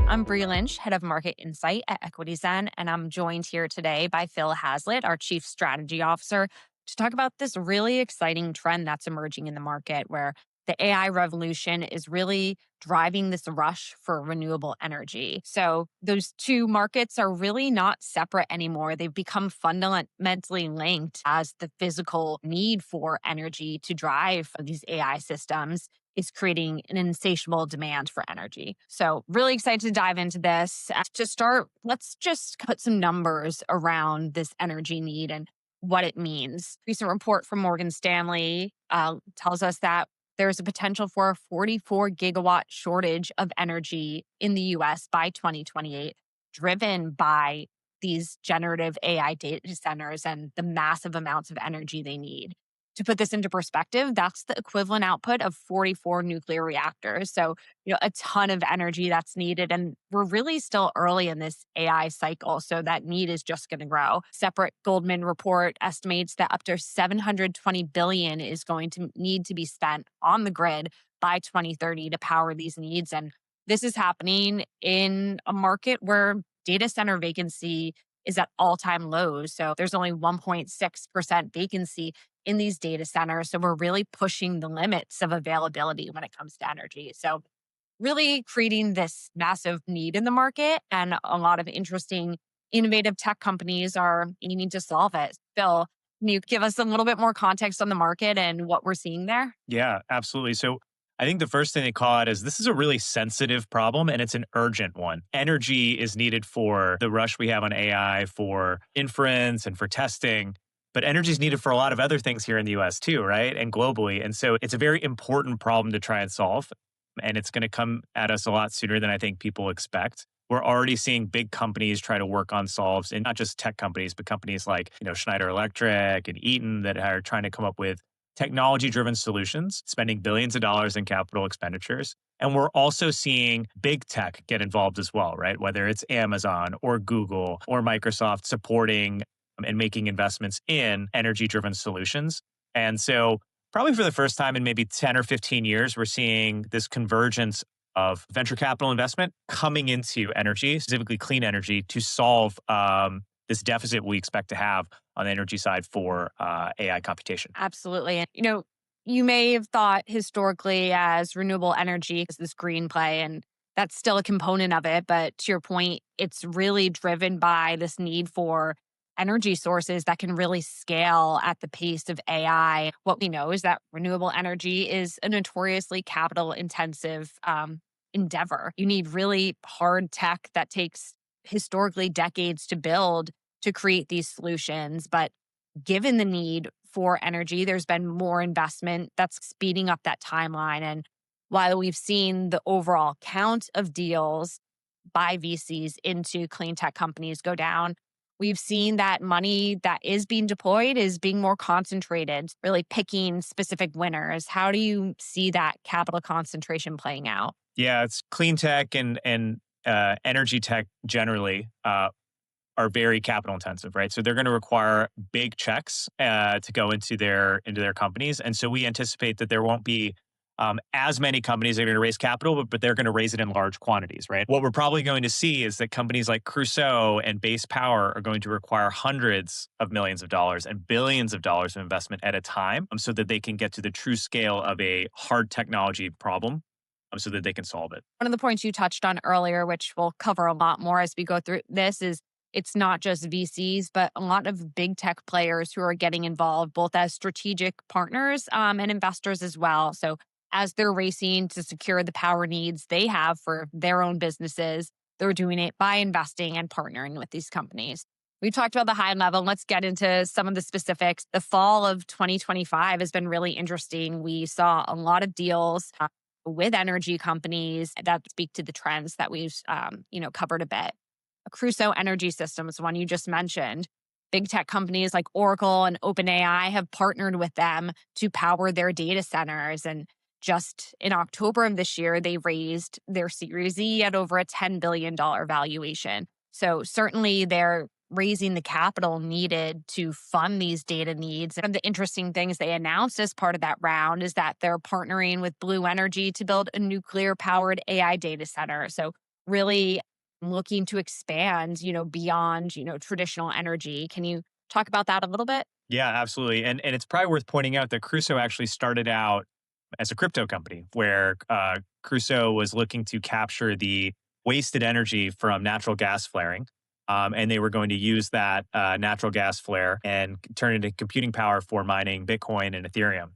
I'm Bri Lynch, head of market insight at EquityZen, and I'm joined here today by Phil Haslett, our chief strategy officer, to talk about this really exciting trend that's emerging in the market where the AI revolution is really driving this rush for renewable energy. So those two markets are really not separate anymore. They've become fundamentally linked as the physical need for energy to drive these AI systems is creating an insatiable demand for energy. So, really excited to dive into this. To start, let's just put some numbers around this energy need and what it means. Recent report from Morgan Stanley tells us that there's a potential for a 44 gigawatt shortage of energy in the US by 2028, driven by these generative AI data centers and the massive amounts of energy they need. To put this into perspective, that's the equivalent output of 44 nuclear reactors. So, a ton of energy that's needed. And we're really still early in this AI cycle. So that need is just going to grow. Separate Goldman report estimates that up to 720 billion is going to need to be spent on the grid by 2030 to power these needs. And this is happening in a market where data center vacancy is at all-time lows. So there's only 1.6% vacancy in these data centers. So we're really pushing the limits of availability when it comes to energy. So really creating this massive need in the market, and a lot of interesting innovative tech companies are aiming to solve it. Phil, can you give us a little bit more context on the market and what we're seeing there? Yeah, absolutely. So I think the first thing they call out is this is a really sensitive problem and it's an urgent one. Energy is needed for the rush we have on AI, for inference and for testing. But energy is needed for a lot of other things here in the US too, right? And globally. And so it's a very important problem to try and solve. And it's going to come at us a lot sooner than I think people expect. We're already seeing big companies try to work on solves, and not just tech companies, but companies like, Schneider Electric and Eaton that are trying to come up with technology-driven solutions, spending billions of dollars in capital expenditures. And we're also seeing big tech get involved as well, right? Whether it's Amazon or Google or Microsoft supporting and making investments in energy-driven solutions. And so probably for the first time in maybe 10 or 15 years, we're seeing this convergence of venture capital investment coming into energy, specifically clean energy, to solve this deficit we expect to have on the energy side for AI computation. Absolutely. And, you may have thought historically as renewable energy as this green play, and that's still a component of it. But to your point, it's really driven by this need for energy sources that can really scale at the pace of AI. What we know is that renewable energy is a notoriously capital intensive endeavor. You need really hard tech that takes historically decades to build to create these solutions. But given the need for energy, there's been more investment that's speeding up that timeline. And while we've seen the overall count of deals by VCs into clean tech companies go down, we've seen that money that is being deployed is being more concentrated, really picking specific winners. How do you see that capital concentration playing out? Yeah, it's clean tech and energy tech generally are very capital intensive, right? So they're going to require big checks to go into their companies, and so we anticipate that there won't be as many companies that are going to raise capital, but they're going to raise it in large quantities, right? What we're probably going to see is that companies like Crusoe and Base Power are going to require hundreds of millions of dollars and billions of dollars of investment at a time, so that they can get to the true scale of a hard technology problem, so that they can solve it. One of the points you touched on earlier, which we'll cover a lot more as we go through this, is it's not just VCs, but a lot of big tech players who are getting involved, both as strategic partners and investors as well. So as they're racing to secure the power needs they have for their own businesses, they're doing it by investing and partnering with these companies. We talked about the high level. Let's get into some of the specifics. The fall of 2025 has been really interesting. We saw a lot of deals with energy companies that speak to the trends that we've covered a bit. Crusoe Energy Systems, one you just mentioned. Big tech companies like Oracle and OpenAI have partnered with them to power their data centers. And just in October of this year, they raised their Series E at over a $10 billion valuation. So certainly they're raising the capital needed to fund these data needs. And the interesting things they announced as part of that round is that they're partnering with Blue Energy to build a nuclear-powered AI data center. So really looking to expand, beyond, traditional energy. Can you talk about that a little bit? Yeah, absolutely. And it's probably worth pointing out that Crusoe actually started out as a crypto company where Crusoe was looking to capture the wasted energy from natural gas flaring. And they were going to use that natural gas flare and turn it into computing power for mining Bitcoin and Ethereum.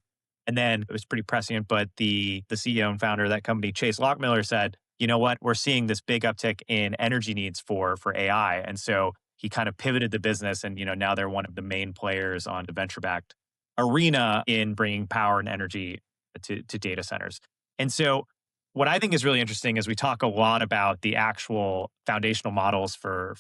And then it was pretty prescient, but the CEO and founder of that company, Chase Lockmiller, said, you know what, we're seeing this big uptick in energy needs for AI. And so he kind of pivoted the business and now they're one of the main players on the venture backed arena in bringing power and energy to data centers. And so what I think is really interesting is we talk a lot about the actual foundational models for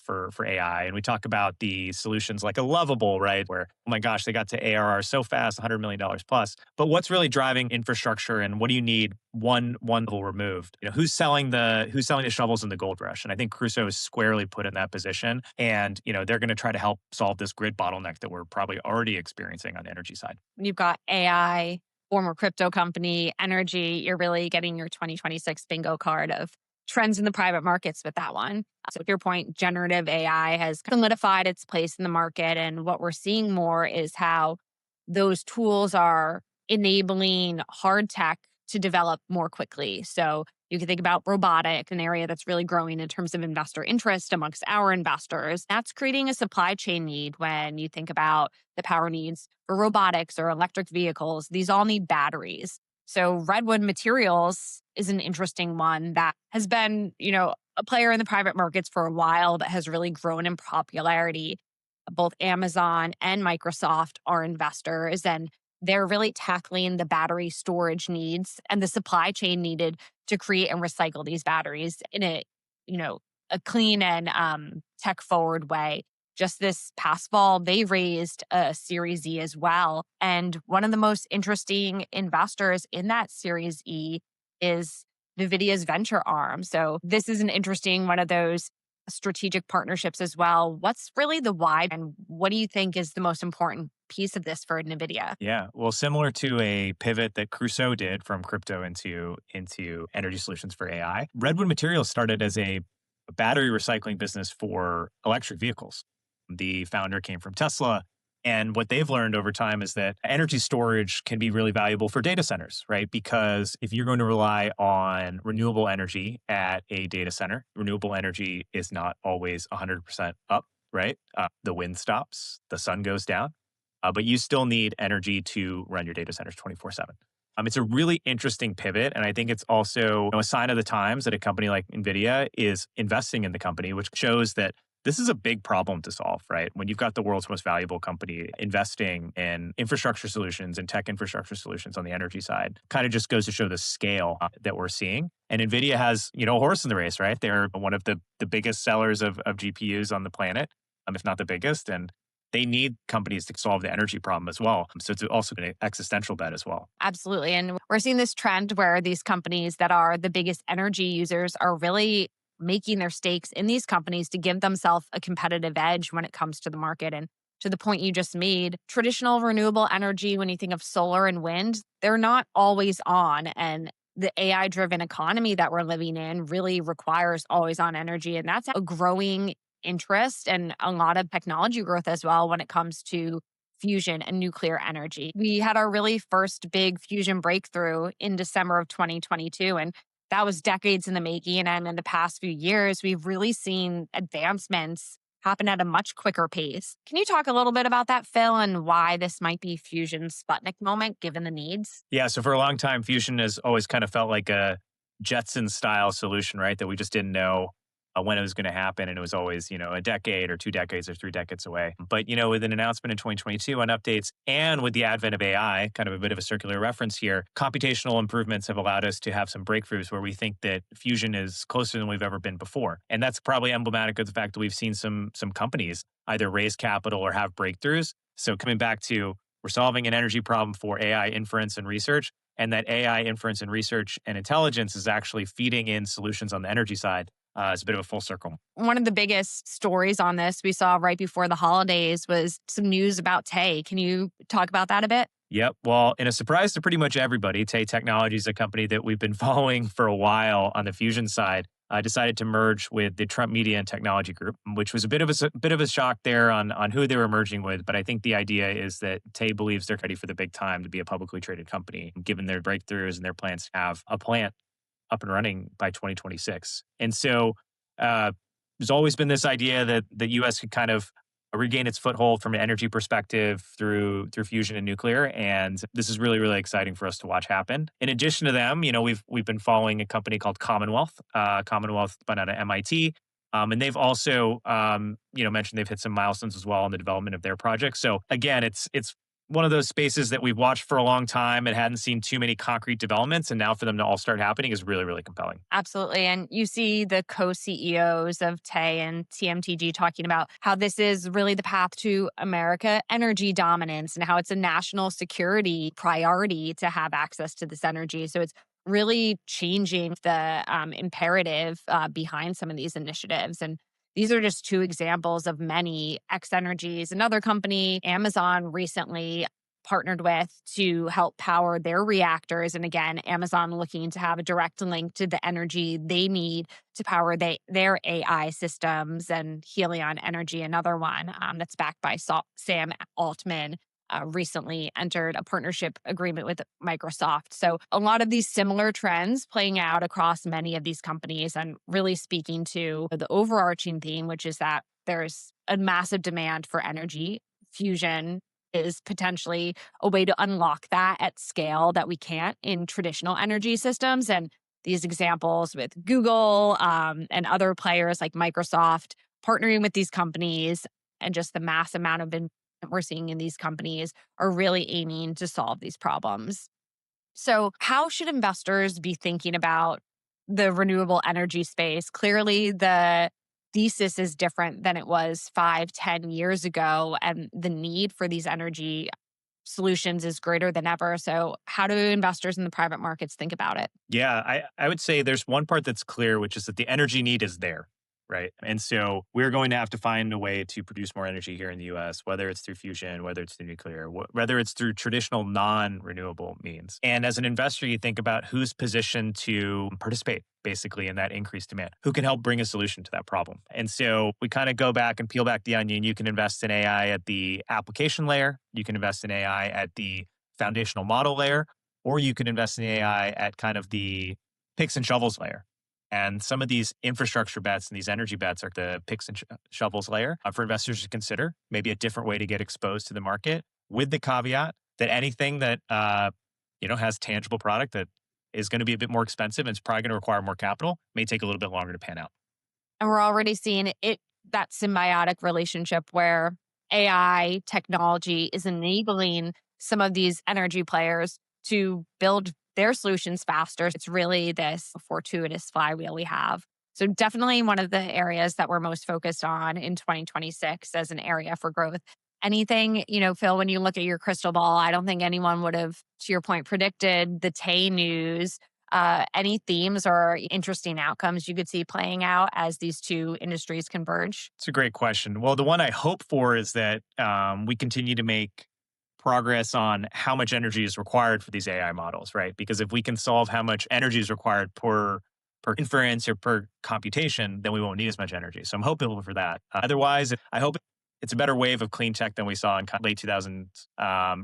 AI, and we talk about the solutions like a Lovable, right? Where, oh my gosh, they got to ARR so fast, $100 million plus. But what's really driving infrastructure, and what do you need one level removed? Who's selling the shovels in the gold rush? And I think Crusoe is squarely put in that position, and they're going to try to help solve this grid bottleneck that we're probably already experiencing on the energy side. You've got AI, former crypto company, energy. You're really getting your 2026 bingo card of trends in the private markets with that one. So, to your point, generative AI has solidified its place in the market. And what we're seeing more is how those tools are enabling hard tech to develop more quickly. So, you can think about robotics, an area that's really growing in terms of investor interest amongst our investors. That's creating a supply chain need when you think about the power needs for robotics or electric vehicles. These all need batteries. So Redwood Materials is an interesting one that has been, a player in the private markets for a while, but has really grown in popularity. Both Amazon and Microsoft are investors, and they're really tackling the battery storage needs and the supply chain needed to create and recycle these batteries in you know, a clean and tech forward way. Just this past fall, they raised a Series E as well. And one of the most interesting investors in that Series E is NVIDIA's venture arm. So this is an interesting one of those strategic partnerships as well. What's really the why, and what do you think is the most important piece of this for NVIDIA? Yeah, well, similar to a pivot that Crusoe did from crypto into energy solutions for AI, Redwood Materials started as a battery recycling business for electric vehicles. The founder came from Tesla. And what they've learned over time is that energy storage can be really valuable for data centers, right? Because if you're going to rely on renewable energy at a data center, renewable energy is not always 100% up, right? The wind stops, the sun goes down, but you still need energy to run your data centers 24/7. It's a really interesting pivot. And I think it's also a sign of the times that a company like NVIDIA is investing in the company, which shows that this is a big problem to solve, right? When you've got the world's most valuable company investing in infrastructure solutions and tech infrastructure solutions on the energy side, kind of just goes to show the scale that we're seeing. And NVIDIA has, a horse in the race, right? They're one of the biggest sellers of GPUs on the planet, if not the biggest. And they need companies to solve the energy problem as well. So it's also an existential bet as well. Absolutely. And we're seeing this trend where these companies that are the biggest energy users are really making their stakes in these companies to give themselves a competitive edge when it comes to the market. And to the point you just made, traditional renewable energy, when you think of solar and wind, they're not always on. And the AI driven economy that we're living in really requires always on energy. And that's a growing interest and a lot of technology growth as well when it comes to fusion and nuclear energy. We had our really first big fusion breakthrough in December of 2022. And that was decades in the making. And in the past few years, we've really seen advancements happen at a much quicker pace. Can you talk a little bit about that, Phil, and why this might be fusion's Sputnik moment given the needs? Yeah, so for a long time, fusion has always kind of felt like a Jetson style solution, right? That we just didn't know when it was going to happen. And it was always, a decade or 2 decades or 3 decades away. But, with an announcement in 2022 on updates and with the advent of AI, kind of a bit of a circular reference here, computational improvements have allowed us to have some breakthroughs where we think that fusion is closer than we've ever been before. And that's probably emblematic of the fact that we've seen some companies either raise capital or have breakthroughs. So coming back to, we're solving an energy problem for AI inference and research, and that AI inference and research and intelligence is actually feeding in solutions on the energy side. It's a bit of a full circle. One of the biggest stories on this we saw right before the holidays was some news about Tay. Can you talk about that a bit? Yep. Well, in a surprise to pretty much everybody, Tay Technologies is a company that we've been following for a while on the fusion side. decided to merge with the Trump Media and Technology Group, which was a bit of a shock there on who they were merging with. But I think the idea is that Tay believes they're ready for the big time to be a publicly traded company, given their breakthroughs and their plans to have a plant up and running by 2026. And so uh, there's always been this idea that the U.S. could kind of regain its foothold from an energy perspective through fusion and nuclear, and this is really really exciting for us to watch happen. In addition to them, we've been following a company called Commonwealth. Commonwealth spun out of MIT. And they've also, mentioned they've hit some milestones as well in the development of their project. So again, it's one of those spaces that we've watched for a long time and hadn't seen too many concrete developments, and now for them to all start happening is really, really compelling. Absolutely. And you see the co CEOs of Tay and TMTG talking about how this is really the path to America energy dominance and how it's a national security priority to have access to this energy. So it's really changing the imperative behind some of these initiatives. And these are just two examples of many. X Energies, another company, Amazon recently partnered with to help power their reactors. And again, Amazon looking to have a direct link to the energy they need to power their AI systems. And Helion Energy, another one that's backed by Sam Altman, recently entered a partnership agreement with Microsoft. So a lot of these similar trends playing out across many of these companies and really speaking to the overarching theme, which is that there's a massive demand for energy. Fusion is potentially a way to unlock that at scale that we can't in traditional energy systems. And these examples with Google and other players like Microsoft partnering with these companies and just the mass amount of investment we're seeing in these companies are really aiming to solve these problems. So, how should investors be thinking about the renewable energy space? Clearly, the thesis is different than it was 5, 10 years ago, and the need for these energy solutions is greater than ever. So, how do investors in the private markets think about it? Yeah, I would say there's one part that's clear, which is that the energy need is there, right? And so we're going to have to find a way to produce more energy here in the US, whether it's through fusion, whether it's through nuclear, whether it's through traditional non renewable means. And as an investor, you think about who's positioned to participate basically in that increased demand, who can help bring a solution to that problem. And so we kind of go back and peel back the onion. You can invest in AI at the application layer, you can invest in AI at the foundational model layer, or you can invest in AI at kind of the picks and shovels layer. And some of these infrastructure bets and these energy bets are the picks and shovels layer for investors to consider, maybe a different way to get exposed to the market, with the caveat that anything that has tangible product that is going to be a bit more expensive and it's probably going to require more capital may take a little bit longer to pan out. And we're already seeing that symbiotic relationship where AI technology is enabling some of these energy players to build their solutions faster. It's really this fortuitous flywheel we have. So definitely one of the areas that we're most focused on in 2026 as an area for growth. Anything, Phil, when you look at your crystal ball, I don't think anyone would have, to your point, predicted the Tay news. Any themes or interesting outcomes you could see playing out as these two industries converge? It's a great question. Well, the one I hope for is that we continue to make progress on how much energy is required for these AI models, right? Because if we can solve how much energy is required per inference or per computation, then we won't need as much energy. So I'm hoping for that. Otherwise, I hope it's a better wave of clean tech than we saw in late 2000s,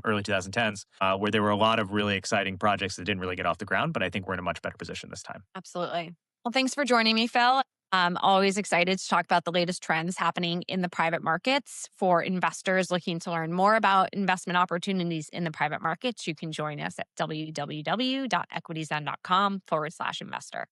early 2010s, where there were a lot of really exciting projects that didn't really get off the ground. But I think we're in a much better position this time. Absolutely. Well, thanks for joining me, Phil. I'm always excited to talk about the latest trends happening in the private markets. For investors looking to learn more about investment opportunities in the private markets, you can join us at www.equityzen.com/investor.